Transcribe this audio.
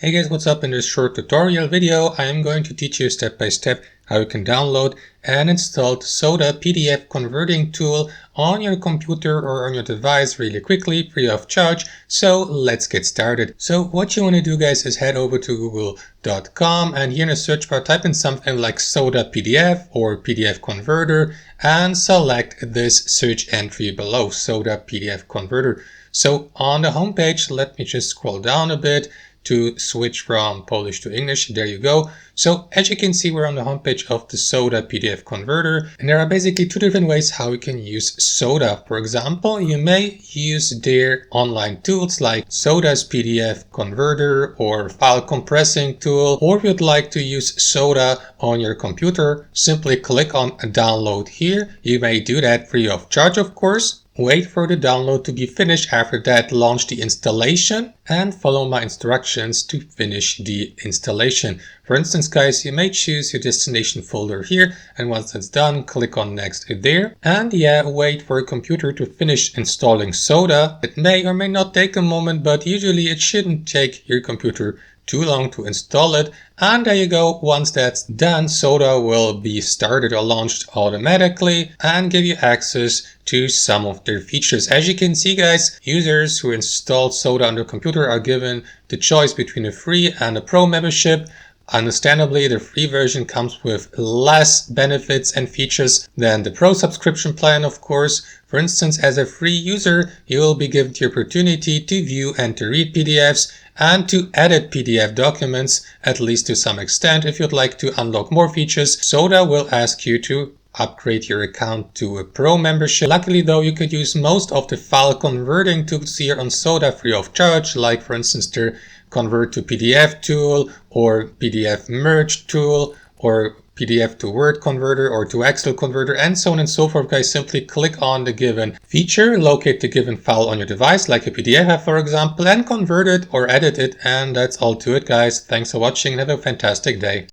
Hey guys, what's up? In this short tutorial video, I am going to teach you step by step how you can download and install the Soda PDF converting tool on your computer or on your device really quickly, free of charge. So let's get started. So what you want to do, guys, is head over to google.com and here in the search bar type in something like Soda PDF or PDF converter and select this search entry below, Soda PDF converter. So on the homepage, let me just scroll down a bit to switch from Polish to English. There you go. So as you can see, we're on the homepage of the Soda PDF converter, and there are basically two different ways how you can use Soda. For example, you may use their online tools like Soda's PDF converter or file compressing tool, or if you'd like to use Soda on your computer, simply click on download here. You may do that free of charge, of course. Wait for the download to be finished. After that, launch the installation and follow my instructions to finish the installation. For instance, guys, you may choose your destination folder here, and once that's done, click on next there. And yeah, wait for your computer to finish installing Soda. It may or may not take a moment, but usually it shouldn't take your computer too long to install it. And there you go. Once that's done, Soda will be started or launched automatically and give you access to some of their features. As you can see, guys, users who install Soda on their computer are given the choice between a free and a pro membership. Understandably, the free version comes with less benefits and features than the pro subscription plan, of course. For instance, as a free user, you will be given the opportunity to view and to read PDFs and to edit PDF documents, at least to some extent. If you'd like to unlock more features, Soda will ask you to upgrade your account to a pro membership. Luckily though, you could use most of the file converting tools here on Soda free of charge, like for instance the convert to PDF tool or PDF merge tool or PDF to Word converter or to Excel converter and so on and so forth. Guys, simply click on the given feature, locate the given file on your device like a PDF for example, and convert it or edit it, and that's all to it, guys. Thanks for watching and have a fantastic day.